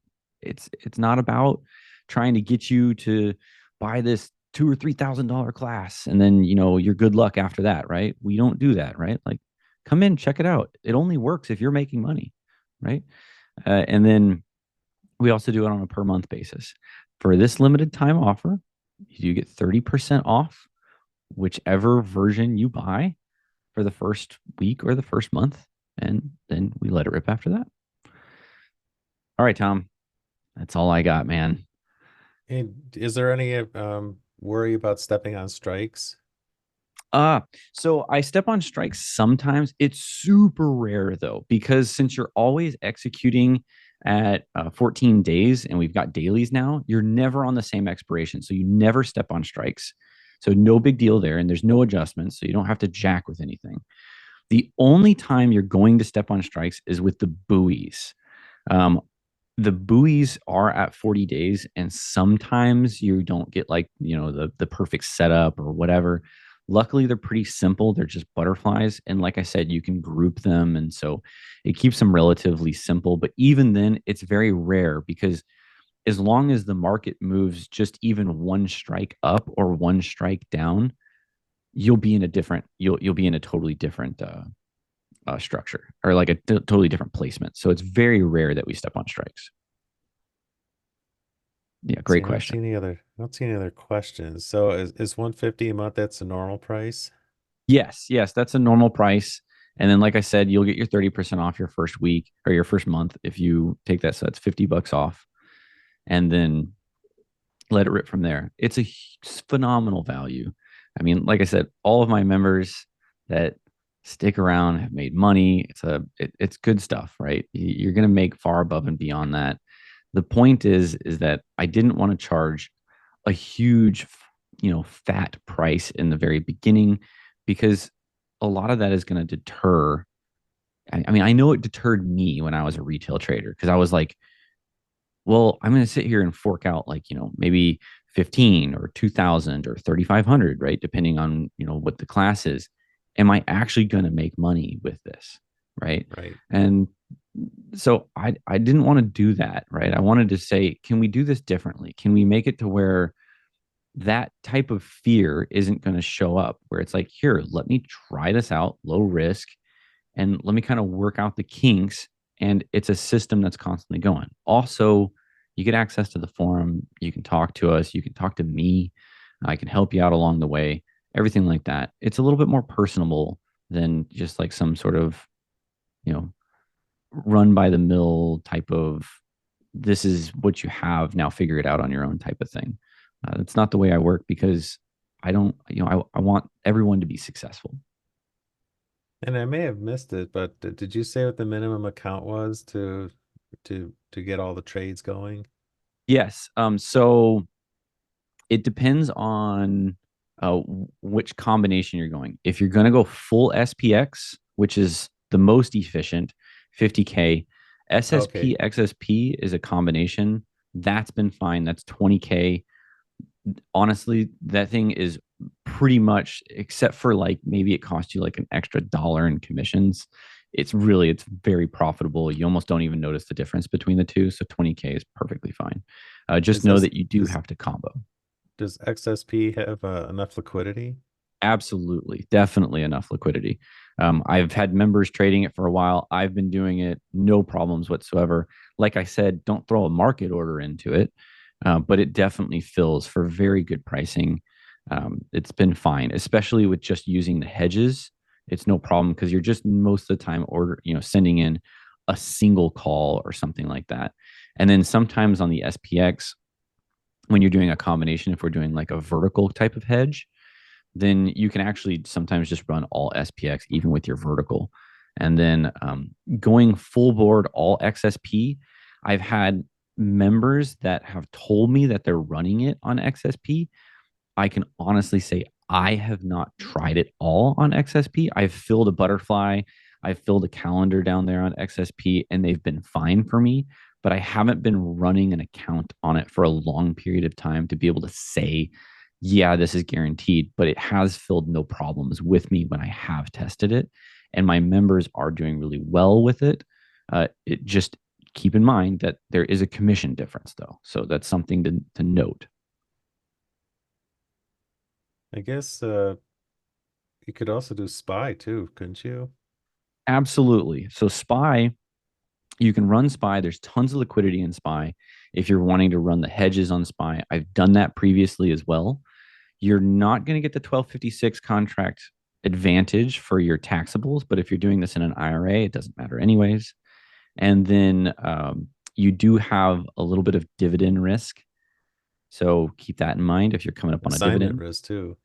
[SPEAKER 2] It's not about trying to get you to buy this two or $3,000 class, and then you're good luck after that, right? We don't do that, right? Like, come in, check it out. It only works if you're making money, right? And then we also do it on a per month basis. For this limited time offer, you get 30% off whichever version you buy for the first week or the first month, and then we let it rip after that. All right, Tom, that's all I got, man.
[SPEAKER 1] And is there any worry about stepping on strikes?
[SPEAKER 2] Uh, so I step on strikes sometimes. It's super rare though, because since you're always executing at 14 days and we've got dailies now, you're never on the same expiration. So you never step on strikes. So no big deal there. And there's no adjustments. So you don't have to jack with anything. The only time you're going to step on strikes is with the buoys. Um, the buoys are at 40 days, and sometimes you don't get like the perfect setup or whatever. Luckily they're pretty simple, they're just butterflies, and like I said, you can group them, and so it keeps them relatively simple. But even then, it's very rare, because as long as the market moves just even one strike up or one strike down, you'll be in a totally different structure, or like a totally different placement. So it's very rare that we step on strikes. Yeah,
[SPEAKER 1] See,
[SPEAKER 2] great
[SPEAKER 1] I don't
[SPEAKER 2] question.
[SPEAKER 1] see any other, I don't see any other questions. So is 150 a month, that's the normal price?
[SPEAKER 2] Yes, yes, that's a normal price. And then, like I said, you'll get your 30% off your first week or your first month if you take that. So that's $50 off. And then let it rip from there. It's a phenomenal value. I mean, like I said, all of my members that stick around have made money. It's good stuff, right? You're going to make far above and beyond that. The point is that I didn't want to charge a huge, fat price in the very beginning, because a lot of that is going to deter. I mean, I know it deterred me when I was a retail trader, because I was like, well, I'm going to sit here and fork out like, maybe 15 or 2000 or 3500, right? Depending on, what the class is. Am I actually going to make money with this? Right.
[SPEAKER 1] Right.
[SPEAKER 2] And so I didn't want to do that. Right. I wanted to say, can we do this differently? Can we make it to where that type of fear isn't going to show up, where it's like, here, let me try this out, low risk, and let me kind of work out the kinks. And it's a system that's constantly going. Also, you get access to the forum. You can talk to us. You can talk to me. I can help you out along the way. Everything like that. It's a little bit more personable than just like some sort of, you know, run by the mill type of, this is what you have, now figure it out on your own type of thing. It's not the way I work, because I don't, I want everyone to be successful.
[SPEAKER 1] And I may have missed it, but did you say what the minimum account was to get all the trades going?
[SPEAKER 2] Yes. So it depends on which combination you're going. If you're going to go full SPX, which is the most efficient, 50K,
[SPEAKER 1] Okay.
[SPEAKER 2] SSP, XSP is a combination. That's been fine. That's 20K. Honestly, that thing is pretty much, except for like maybe it costs you like an extra dollar in commissions. It's very profitable. You almost don't even notice the difference between the two. So 20K is perfectly fine. Just
[SPEAKER 1] Is
[SPEAKER 2] know
[SPEAKER 1] this
[SPEAKER 2] that you do
[SPEAKER 1] does
[SPEAKER 2] have to combo.
[SPEAKER 1] does XSP have enough liquidity?
[SPEAKER 2] Absolutely, definitely enough liquidity. I've had members trading it for a while. I've been doing it, no problems whatsoever. Like I said, don't throw a market order into it, but it definitely fills for very good pricing. It's been fine, especially with just using the hedges. It's no problem, because you're just most of the time sending in a single call or something like that. And then sometimes on the SPX, when you're doing a combination, if we're doing like a vertical type of hedge, then you can actually sometimes just run all SPX even with your vertical. And then going full board all XSP, I've had members that have told me that they're running it on XSP. I can honestly say I have not tried it all on XSP. I've filled a butterfly, I've filled a calendar down there on XSP, and they've been fine for me. But I haven't been running an account on it for a long period of time to be able to say, yeah, this is guaranteed. But it has filled no problems with me when I have tested it. And my members are doing really well with it. It just, keep in mind that there is a commission difference, though. So that's something to note.
[SPEAKER 1] I guess you could also do SPY too, couldn't you?
[SPEAKER 2] Absolutely. So SPY, you can run SPY. There's tons of liquidity in SPY if you're wanting to run the hedges on SPY. I've done that previously as well. You're not going to get the 1256 contract advantage for your taxables, but if you're doing this in an IRA, it doesn't matter anyways. And then you do have a little bit of dividend risk. So keep that in mind if you're coming up on a
[SPEAKER 1] Assignment
[SPEAKER 2] dividend.
[SPEAKER 1] risk too.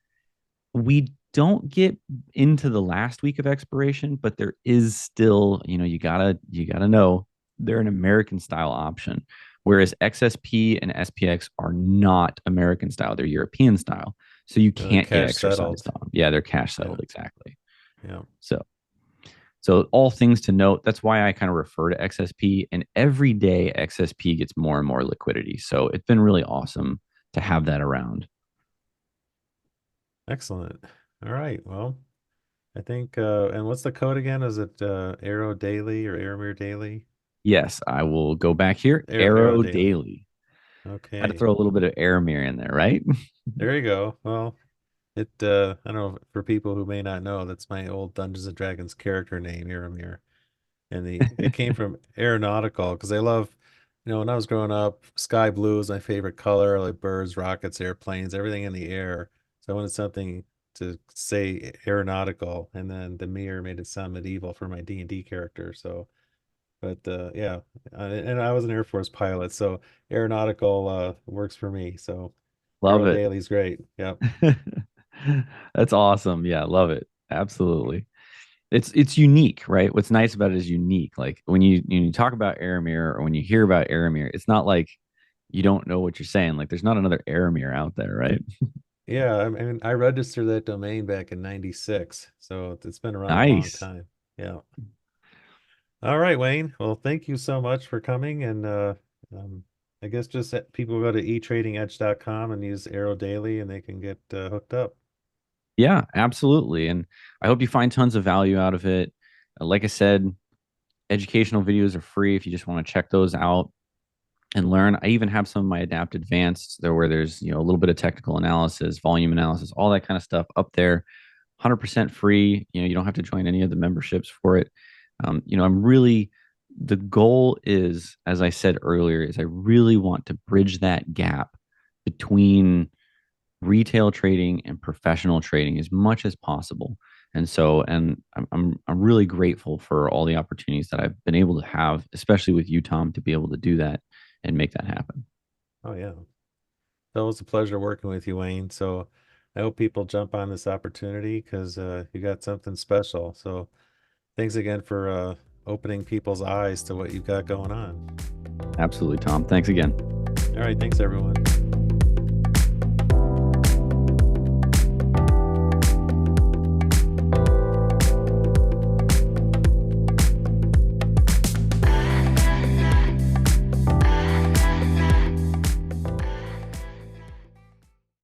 [SPEAKER 2] We don't get into the last week of expiration, but there is still, you gotta know they're an American style option, whereas XSP and SPX are not American style; they're European style. So you can't get
[SPEAKER 1] Cash
[SPEAKER 2] exercised
[SPEAKER 1] settled.
[SPEAKER 2] on them. Yeah, they're cash
[SPEAKER 1] Yeah.
[SPEAKER 2] settled exactly.
[SPEAKER 1] Yeah.
[SPEAKER 2] So so all things to note. That's why I kind of refer to XSP, and every day XSP gets more and more liquidity. So it's been really awesome to have that around.
[SPEAKER 1] Excellent. All right. Well, I think and what's the code again? Is it Arrow Daily or Aramir Daily?
[SPEAKER 2] Yes, I will go back here.
[SPEAKER 1] Arrow
[SPEAKER 2] Arrow
[SPEAKER 1] Daily.
[SPEAKER 2] Daily. Had to
[SPEAKER 1] Okay.
[SPEAKER 2] throw a little bit of Aramir in there, right?
[SPEAKER 1] There you go. Well, it I don't know, for people who may not know, that's my old Dungeons and Dragons character name, Aramir. And it came from aeronautical because I love, when I was growing up, sky blue is my favorite color, like birds, rockets, airplanes, everything in the air. So I wanted something to say aeronautical, and then the mirror made it sound medieval for my D&D character. So, but yeah, and I was an Air Force pilot, so aeronautical works for me. So
[SPEAKER 2] Love
[SPEAKER 1] Aero
[SPEAKER 2] it.
[SPEAKER 1] Daily's great. Yep.
[SPEAKER 2] That's awesome. Yeah, love it. Absolutely. It's unique, right? What's nice about it is unique. Like when you talk about Aramir or when you hear about Aramir, it's not like you don't know what you're saying. Like there's not another Aramir out there, right?
[SPEAKER 1] Yeah, I mean, I registered that domain back in 96, so it's been around a long
[SPEAKER 2] Nice.
[SPEAKER 1] time. Yeah. All right, Wayne. Well, thank you so much for coming. And um, I guess just people go to etradingedge.com and use Arrow Daily and they can get hooked up.
[SPEAKER 2] Yeah, absolutely. And I hope you find tons of value out of it. Like I said, educational videos are free if you just want to check those out and learn. I even have some of my Adapt Advanced there where there's, a little bit of technical analysis, volume analysis, all that kind of stuff up there. 100% free. You don't have to join any of the memberships for it. I'm really, the goal is, as I said earlier, is I really want to bridge that gap between retail trading and professional trading as much as possible. And I'm really grateful for all the opportunities that I've been able to have, especially with you, Tom, to be able to do that and make that happen.
[SPEAKER 1] Oh, yeah. So it was a pleasure working with you, Wayne. So I hope people jump on this opportunity because you got something special. So thanks again for opening people's eyes to what you've got going on.
[SPEAKER 2] Absolutely, Tom. Thanks again.
[SPEAKER 1] All right. Thanks, everyone.